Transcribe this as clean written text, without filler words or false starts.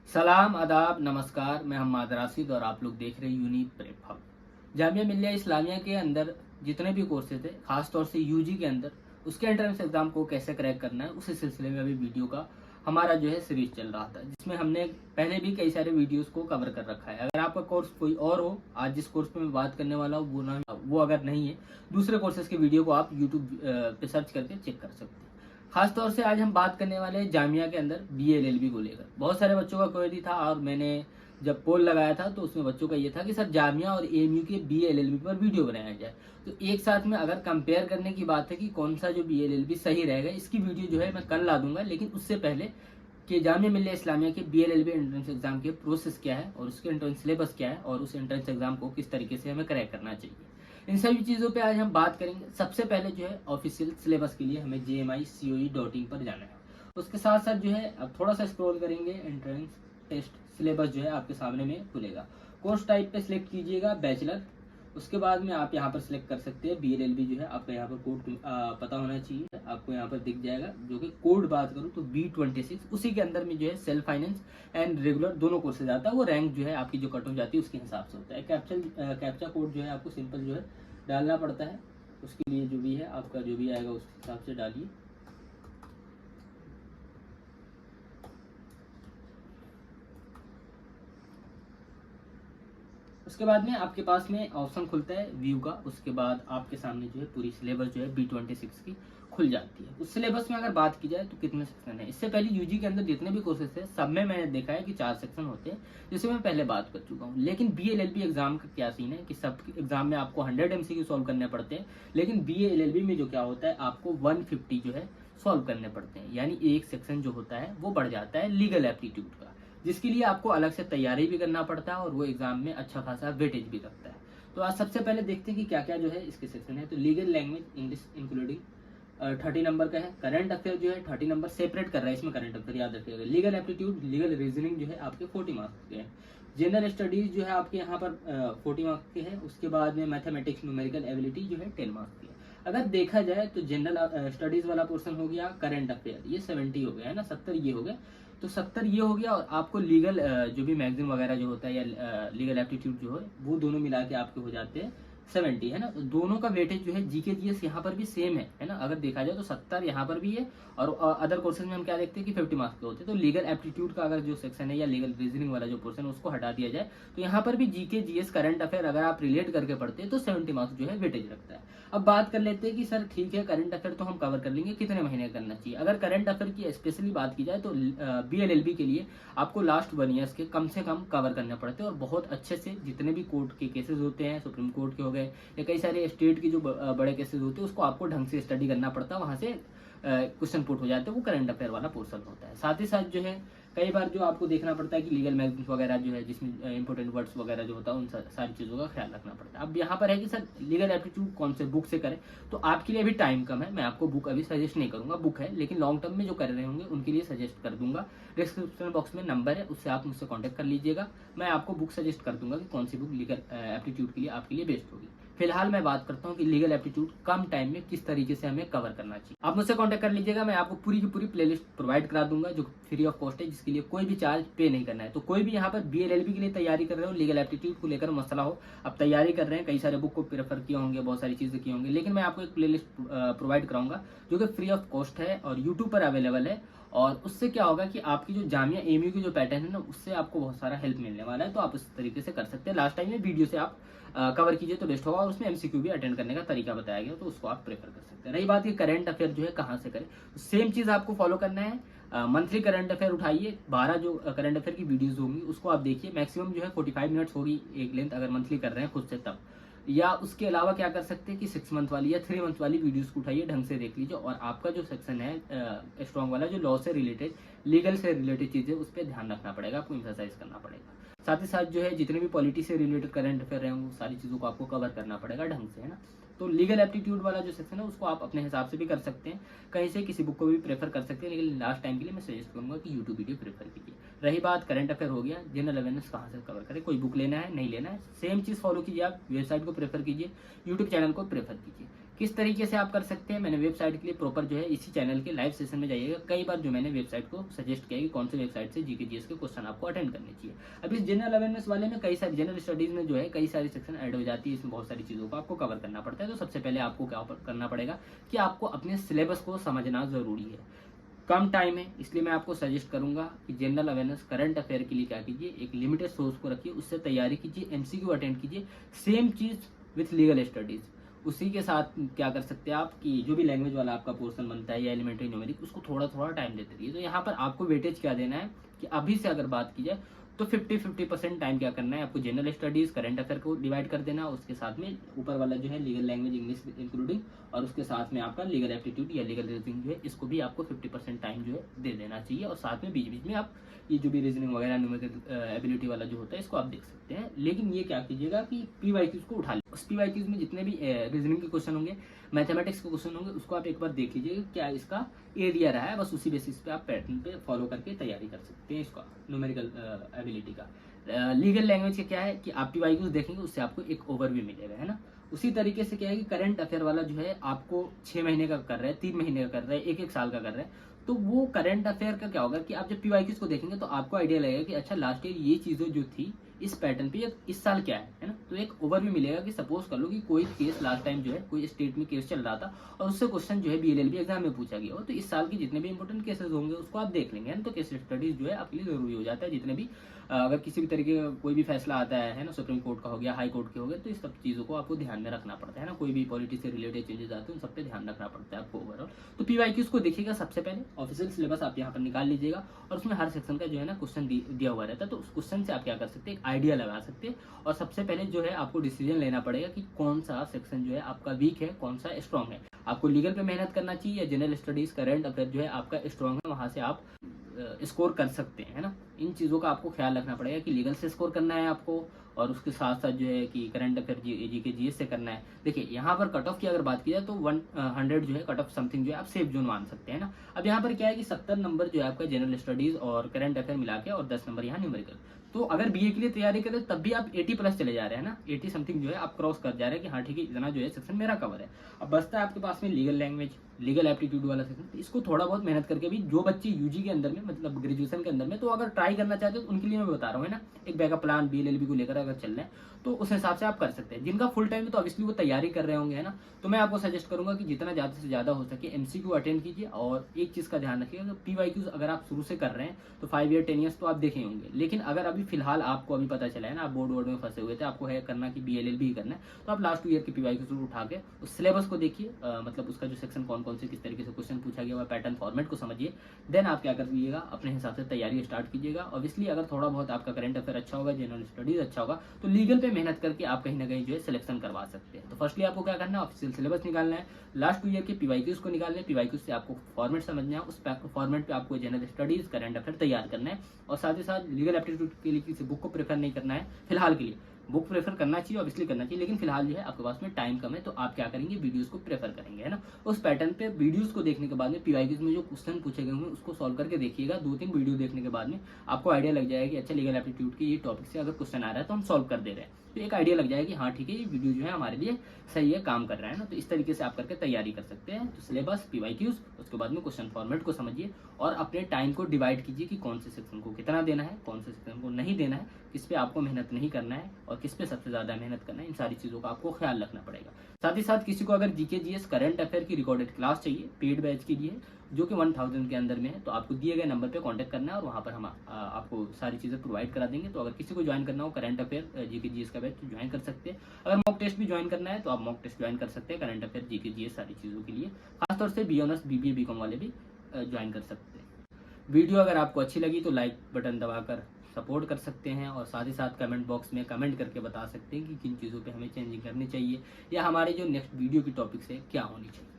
सलाम, आदाब, नमस्कार। मैं हम्माद राशिद और आप लोग देख रहे हैं unique prep hub. Jamia Millia Islamia के अंदर जितने भी कोर्सेज थे, खासतौर से यूजी के अंदर उसके एंट्रेंस एग्जाम को कैसे क्रैक करना है, उसी सिलसिले में अभी वीडियो का हमारा जो है सीरीज चल रहा था, जिसमें हमने पहले भी कई सारे वीडियोस को कवर कर रखा है। अगर आपका कोर्स कोई और हो, आज जिस कोर्स पे मैं बात करने वाला हूँ वो अगर नहीं है, दूसरे कोर्सेज के वीडियो को आप यूट्यूब पे सर्च करके चेक कर सकते हैं। खास तौर से आज हम बात करने वाले हैं जामिया के अंदर BA-LLB को लेकर। बहुत सारे बच्चों का क्वेरी था और मैंने जब पोल लगाया था तो उसमें बच्चों का ये था कि सर जामिया और AMU के BA-LLB पर वीडियो बनाया जाए। तो एक साथ में अगर कंपेयर करने की बात है कि कौन सा जो BA-LLB सही रहेगा, इसकी वीडियो जो है मैं कल ला दूंगा। लेकिन उससे पहले कि जामिया मिल्लिया इस्लामिया के BA-LLB एंट्रेंस एग्जाम के प्रोसेस क्या है और उसके एंट्रेंस सिलेबस क्या है और उस एंट्रेंस एग्जाम को किस तरीके से हमें क्रैक करना चाहिए, इन सभी चीज़ों पे आज हम बात करेंगे। सबसे पहले जो है ऑफिशियल सिलेबस के लिए हमें JMICOE.in पर जाना है। उसके साथ साथ जो है अब थोड़ा सा स्क्रॉल करेंगे, एंट्रेंस टेस्ट सिलेबस जो है आपके सामने में खुलेगा। कोर्स टाइप पे सिलेक्ट कीजिएगा बैचलर। उसके बाद में आप यहाँ पर सिलेक्ट कर सकते हैं BA-LLB जो है आपका यहाँ पर कोड पता होना चाहिए, आपको यहाँ पर दिख जाएगा। जो कि कोड बात करूँ तो B26, उसी के अंदर में जो है सेल्फ फाइनेंस एंड रेगुलर दोनों कोर्सेज आता है। वो रैंक जो है आपकी जो कट ऑफ जाती है उसके हिसाब से होता है। कैप्चा कोड जो है आपको सिंपल जो है डालना पड़ता है। उसके लिए जो भी है आपका जो भी आएगा उस हिसाब से डालिए। उसके बाद में आपके पास में ऑप्शन खुलता है व्यू का। उसके बाद आपके सामने जो है पूरी सिलेबस जो है B26 की खुल जाती है। उस सिलेबस में अगर बात की जाए तो कितने सेक्शन है, इससे पहले यूजी के अंदर जितने भी कोर्सेज थे सब में मैंने देखा है कि 4 सेक्शन होते हैं, जिससे मैं पहले बात कर चुका हूँ। लेकिन BA-LLB एग्जाम का क्या सीन है कि सब एग्जाम में आपको 100 MCQ सॉल्व करने पड़ते हैं, लेकिन BA-LLB में जो क्या होता है आपको 150 जो है सॉल्व करने पड़ते हैं। यानी एक सेक्शन जो होता है वो बढ़ जाता है लीगल एप्टीट्यूड का, जिसके लिए आपको अलग से तैयारी भी करना पड़ता है और वो एग्जाम में अच्छा खासा वेटेज भी रखता है। तो आज सबसे पहले देखते हैं कि क्या क्या जो है इसके सेक्शन है। तो legal language English including 30 number का है। करंट अफेयर जो है 30 नंबर सेपरेट कर रहा है, इसमें करंट अफेयर याद रखिएगा। लीगल एप्टीट्यूड लीगल रीजनिंग जो है आपके 40 मार्क्स के हैं। जनरल स्टडीज जो है आपके यहाँ पर 40 मार्क्स के है। उसके बाद में मैथमेटिक्स न्यूमेरिकल एबिलिटी जो है 10 मार्क्स की है। अगर देखा जाए तो जनरल स्टडीज वाला पोर्शन हो गया, करंट अफेयर ये 70 हो गया है ना, 70 ये हो गया। तो 70 ये हो गया और आपको लीगल जो भी मैगजीन वगैरह जो होता है या लीगल एप्टीट्यूड जो है वो दोनों मिला के आपके हो जाते हैं 70, है ना। तो दोनों का वेटेज जो है जीके जीएस यहाँ पर भी सेम है ना। अगर देखा जाए तो 70 यहाँ पर भी है और अदर कोर्सेज में हम क्या देखते हैं कि 50 मार्क्स के होते हैं। तो लीगल एप्टीट्यूड का अगर जो सेक्शन है या लीगल रीजनिंग वाला जो पोर्शन है उसको हटा दिया जाए तो यहाँ पर भी जीके जीएस करंट अफेयर अगर आप रिलेट करके पढ़ते हैं तो 70 मार्क्स जो है वेटेज रखता है। अब बात कर लेते हैं कि सर ठीक है करंट अफेयर तो हम कवर कर लेंगे, कितने महीने करना चाहिए। अगर करंट अफेयर की स्पेशली बात की जाए तो BA-LLB के लिए आपको लास्ट 1 ईयर्स के कम से कम कवर करने पड़ते हैं और बहुत अच्छे से जितने भी कोर्ट के केसेस होते हैं, सुप्रीम कोर्ट के हो गए या कई सारे स्टेट की जो बड़े केसेस होते हैं उसको आपको ढंग से स्टडी करना पड़ता है। वहां से क्वेश्चन पुट हो जाते हैं, वो करंट अफेयर वाला पोर्शन होता है। साथ ही साथ जो है कई बार जो आपको देखना पड़ता है कि लीगल मैगजीन वगैरह जो है जिसमें इंपॉर्टेंट वर्ड्स वगैरह जो होता है उन सारी चीज़ों का ख्याल रखना पड़ता है। अब यहाँ पर है कि सर लीगल एप्टीट्यूड कौन से बुक से करें, तो आपके लिए अभी टाइम कम है, मैं आपको बुक अभी सजेस्ट नहीं करूंगा। बुक है लेकिन लॉन्ग टर्म में जो कर रहे होंगे उनके लिए सजेस्ट कर दूंगा। डिस्क्रिप्शन बॉक्स में नंबर है, उससे आप मुझसे कॉन्टैक्ट कर लीजिएगा। मैं आपको बुक सजेस्ट कर दूंगा कि कौन सी बुक लीगल एप्टीट्यूड के लिए आपके लिए बेस्ट होगी। फिलहाल मैं बात करता हूँ कि लीगल एप्टीट्यूड कम टाइम में किस तरीके से हमें कवर करना चाहिए। आप मुझसे कांटेक्ट कर लीजिएगा, मैं आपको पूरी की पूरी प्लेलिस्ट प्रोवाइड करा दूंगा जो फ्री ऑफ कॉस्ट है, जिसके लिए कोई भी चार्ज पे नहीं करना है। तो कोई भी यहाँ पर BA-LLB के लिए तैयारी कर रहे हो, लीगल एप्टीट्यूड को लेकर मसला हो, अब तैयारी कर रहे हैं, कई सारे बुक को प्रेफर किए होंगे, बहुत सारी चीजें की होंगी, लेकिन मैं आपको एक प्लेलिस्ट प्रोवाइड कराऊंगा जो कि फ्री ऑफ कॉस्ट है और यूट्यूब पर अवेलेबल है। और उससे क्या होगा कि आपकी जो जामिया AMU की जो पैटर्न है ना, उससे आपको बहुत सारा हेल्प मिलने वाला है। तो आप उस तरीके से कर सकते हैं। लास्ट टाइम में वीडियो से आप कवर कीजिए तो बेस्ट होगा और उसमें MCQ भी अटेंड करने का तरीका बताया गया, तो उसको आप प्रेफर कर सकते हैं। रही बात कि करंट अफेयर जो है कहाँ से करें, सेम चीज आपको फॉलो करना है। मंथली करंट अफेयर उठाइए, 12 जो करंट अफेयर की वीडियोस होंगी उसको आप देखिए। मैक्सिमम जो है 45 मिनट्स होगी एक लेंथ, अगर मंथली कर रहे हैं खुद से तब। या उसके अलावा क्या कर सकते हैं कि 6 मंथ वाली या 3 मंथ वाली वीडियोस को उठाइए, ढंग से देख लीजिए। और आपका जो सेक्शन है स्ट्रॉन्ग वाला, जो लॉ से रिलेटेड लीगल से रिलेटेड चीजें, उस पर ध्यान रखना पड़ेगा, आपको एक्सरसाइज करना पड़ेगा। साथ ही साथ जो है जितने भी पॉलिटी से रिलेटेड करंट अफेयर रहे वो सारी चीज़ों को आपको कवर करना पड़ेगा ढंग से, है ना। तो लीगल एप्टीट्यूड वाला जो सेक्शन है उसको आप अपने हिसाब से भी कर सकते हैं, कहीं से किसी बुक को भी प्रेफर कर सकते हैं, लेकिन लास्ट टाइम के लिए मैं सजेस्ट करूंगा कि यूट्यूब वीडियो प्रेफर कीजिए। रही बात करंट अफेयर हो गया, जनरल अवेयरनेस कहाँ से कवर करें, कोई बुक लेना है नहीं लेना है, सेम चीज़ फॉलो कीजिए। आप वेबसाइट को प्रेफर कीजिए, यूट्यूब चैनल को प्रेफर कीजिए। किस तरीके से आप कर सकते हैं, मैंने वेबसाइट के लिए प्रॉपर जो है इसी चैनल के लाइव सेशन में जाइएगा, कई बार जो मैंने वेबसाइट को सजेस्ट किया कि कौन से वेबसाइट से जीके जीएस के क्वेश्चन आपको अटेंड करने चाहिए। अब इस जनरल अवेयरनेस वाले में कई सारी जनरल स्टडीज में जो है कई सारी सेक्शन ऐड हो जाती है, इसमें बहुत सारी चीज़ों को आपको कवर करना पड़ता है। तो सबसे पहले आपको क्या करना पड़ेगा कि आपको अपने सिलेबस को समझना ज़रूरी है। कम टाइम है, इसलिए मैं आपको सजेस्ट करूंगा कि जनरल अवेयरनेस करंट अफेयर के लिए क्या कीजिए, एक लिमिटेड सोर्स को रखिए, उससे तैयारी कीजिए, एमसीक्यू अटेंड कीजिए, same cheese with legal studies. उसी के साथ क्या कर सकते हैं आप कि जो भी लैंग्वेज वाला आपका पोर्शन बनता है या एलिमेंट्री न्यूमेरिक, उसको थोड़ा थोड़ा टाइम देते रहिए। तो यहाँ पर आपको वेटेज क्या देना है कि अभी से अगर बात की जाए तो 50-50% टाइम क्या करना है आपको, जनरल स्टडीज करंट अफेयर को डिवाइड कर देना, उसके साथ में ऊपर वाला जो है लीगल लैंग्वेज इंग्लिश इंक्लूडिंग, और उसके साथ में आपका लीगल एप्टीट्यूड या लीगल रीजनिंग जो है इसको भी आपको 50% टाइम जो है दे देना चाहिए। और साथ में बीच बीच में आप ये जो भी रीजनिंग वगैरह न्यूमेरिकल एबिलिटी वाला जो होता है इसको आप देख सकते हैं। लेकिन ये क्या कीजिएगा कि पीवाईक्यूज को उठा लीजिए, उस पीवाईक्यूज में जितने भी रीजनिंग के क्वेश्चन होंगे, मैथमेटिक्स के क्वेश्चन होंगे, उसको आप एक बार देख लीजिए क्या इसका एरिया रहा है, बस उसी बेसिस पे आप पैटर्न पे फॉलो करके तैयारी कर सकते हैं इसका न्यूमेरिकल एबिलिटी का। लीगल लैंग्वेज का क्या है कि आप पीवाईक्यूज देखेंगे, उससे आपको एक ओवरव्यू मिलेगा, है ना। उसी तरीके से क्या है कि करंट अफेयर वाला जो है आपको 6 महीने का कर रहा है, 3 महीने का कर रहा है, एक साल का कर रहा है, तो वो करंट अफेयर का क्या होगा कि आप जब पीवाईक्यूज को देखेंगे तो आपको आइडिया लगेगा कि अच्छा लास्ट ईयर ये चीजें जो थी इस पैटर्न पे इस साल क्या है ना। तो एक ओवरव्यू मिलेगा कि सपोज कर लो कि कोई केस लास्ट टाइम जो है कोई स्टेट में केस चल रहा था और उससे क्वेश्चन जो है बीएलएलबी एग्जाम में पूछा गया हो, तो इस साल के जितने भी इंपॉर्टेंट केसेस होंगे उसको आप देख लेंगे, तो केस स्टडीज जो है आपके लिए जरूरी हो जाता है। जितने भी अगर किसी भी तरीके का कोई भी फैसला आता है ना, सुप्रीम कोर्ट का हो गया, हाई कोर्ट के हो गए, तो इस सब चीज़ों को आपको ध्यान में रखना पड़ता है ना। कोई भी पॉलिटिक्स से रिलेटेड चेंजेस आते हैं उन सब पे ध्यान रखना पड़ता है आपको ओवरऑल। तो पीवाईक्यूज को देखिएगा, सबसे पहले ऑफिशियल सिलेबस आप यहाँ पर निकाल लीजिएगा और उसमें हर सेक्शन का जो है ना क्वेश्चन दिया हुआ रहता है, तो उस क्वेश्चन से आप क्या कर सकते हैं, एक आइडिया लगा सकते हैं। और सबसे पहले जो है आपको डिसीजन लेना पड़ेगा कि कौन सा सेक्शन जो है आपका वीक है, कौन सा स्ट्रांग है। आपको लीगल पे मेहनत करना चाहिए या जनरल स्टडीज करंट अफेयर जो है आपका स्ट्रांग है, वहां से आप स्कोर कर सकते हैं, है ना। इन चीज़ों का आपको ख्याल रखना पड़ेगा कि लीगल से स्कोर करना है आपको, और उसके साथ साथ जो है कि करंट अफेयर जीके जीएस से करना है। देखिए यहाँ पर कट ऑफ की अगर बात की जाए तो 100 जो है कट ऑफ समथिंग जो है आप सेफ जोन मान सकते हैं ना। अब यहाँ पर क्या है कि 70 नंबर जो है आपका जनरल स्टडीज और करंट अफेयर मिला के, और 10 नंबर यहाँ न्यूमेरिकल। तो अगर बीए के लिए तैयारी करें तब भी आप 80 प्लस चले जा रहे हैं ना, 80 समथिंग जो है आप क्रॉस कर जा रहे हैं कि हाँ ठीक है इतना जो है सेक्शन मेरा कवर है। अब बचता है आपके पास में लीगल लैंग्वेज, लीगल एप्टीट्यूड वाला सेक्शन, तो इसको थोड़ा बहुत मेहनत करके भी जो बच्चे यूजी के अंदर में मतलब ग्रेजुएशन के अंदर में तो अगर ट्राई करना चाहते हो तो उनके लिए मैं बता रहा हूँ, है ना। एक बैकअप प्लान बीएलएलबी को लेकर अगर चल रहे हैं तो उस हिसाब से आप कर सकते हैं। जिनका फुल टाइम है तो ऑब्वियसली वो तैयारी कर रहे होंगे, है ना। तो मैं आपको सजेस्ट करूंगा कि जितना ज़्यादा से ज़्यादा हो सके एमसीक्यू अटेंड कीजिए। और एक चीज़ का ध्यान रखिएगा, पीवाईक्यूज अगर आप शुरू से कर रहे हैं तो 5 ईयर 10 ईयर्स तो आप देखे होंगे, लेकिन अगर अभी फिलहाल आपको अभी पता चला है ना, आप बोर्ड में फंसे हुए थे, आपको है करना कि बीएलएलबी ही करना है, तो आप लास्ट 2 ईयर के पीवाईक्यूज उठा के उस सिलेबस को देखिए, मतलब उसका जो सेक्शन कौन कौन से किस तरीके से क्वेश्चन पूछा गया हुआ, पैटर्न फॉर्मेट को समझिए। देन आप क्या करिएगा, अपने हिसाब से तैयारी स्टार्ट कीजिएगा। ऑब्वियसली अगर थोड़ा बहुत आपका करंट अफेयर अच्छा होगा, जनरल स्टडीज अच्छा होगा, तो लीगल पे मेहनत करके आप कहीं ना कहीं जो है सिलेक्शन करवा सकते हैं। तो फर्स्टली आपको क्या करना है, ऑफिशियल सिलेबस निकालना है, लास्ट 2 ईयर के पीवाईक्यूज को निकालना है, पीवाईक्यूज से आपको फॉर्मेट समझना है, उस फॉर्मेट पे आपको जनरल स्टडीज करंट अफेयर तैयार करना है। और साथ ही साथ लीगल एप्टीट्यूड के लिए किसी बुक को प्रेफर नहीं करना है फिलहाल के लिए। बुक प्रेफर करना चाहिए, ऑब्वियसली करना चाहिए, लेकिन फिलहाल जो है आपके पास में टाइम कम है, तो आप क्या करेंगे, वीडियोस को प्रेफर करेंगे, है ना। उस पैटर्न पे वीडियोस को देखने के बाद में पीवाईक्यूज में जो क्वेश्चन पूछे गए होंगे उसको सॉल्व करके देखिएगा। 2-3 वीडियो देखने के बाद में आपको आइडिया लग जाएगा कि अच्छा लीगल एप्टीट्यूड के ये टॉपिक से अगर क्वेश्चन आ रहा है तो हम सॉल्व कर दे रहे हैं, तो एक आइडिया लग जाएगा कि हाँ ठीक है ये वीडियो जो है हमारे लिए सही है, काम कर रहा है ना। तो इस तरीके से आप करके तैयारी कर सकते हैं। तो सिलेबस, पीवाईक्यूज, उसके बाद में क्वेश्चन फॉर्मेट को समझिए और अपने टाइम को डिवाइड कीजिए कि कौन से सेक्शन को कितना देना है, कौन से सेक्शन को नहीं देना है, किस पे आपको मेहनत नहीं करना है और किस पे सबसे ज्यादा मेहनत करना है। इन सारी चीजों का आपको ख्याल रखना पड़ेगा। साथ ही साथ किसी को अगर जीके जीएस करंट अफेयर की रिकॉर्डेड क्लास चाहिए पेड बैच के लिए जो कि 1000 के अंदर में है, तो आपको दिए गए नंबर पे कांटेक्ट करना है और वहाँ पर हम आपको सारी चीज़ें प्रोवाइड करा देंगे। तो अगर किसी को ज्वाइन करना हो करंट अफेयर जीके जीएस का बैच तो ज्वाइन कर सकते हैं। अगर मॉक टेस्ट भी ज्वाइन करना है तो आप मॉक टेस्ट ज्वाइन कर सकते हैं करंट अफेयर जीके जीएस सारी चीज़ों के लिए। खासतौर से बी ऑनर्स बीबीए बीकॉम वाले भी ज्वाइन कर सकते हैं। वीडियो अगर आपको अच्छी लगी तो लाइक बटन दबाकर सपोर्ट कर सकते हैं और साथ ही साथ कमेंट बॉक्स में कमेंट करके बता सकते हैं कि किन चीज़ों पे हमें चेंजिंग करनी चाहिए या हमारे जो नेक्स्ट वीडियो की टॉपिक्स है क्या होनी चाहिए।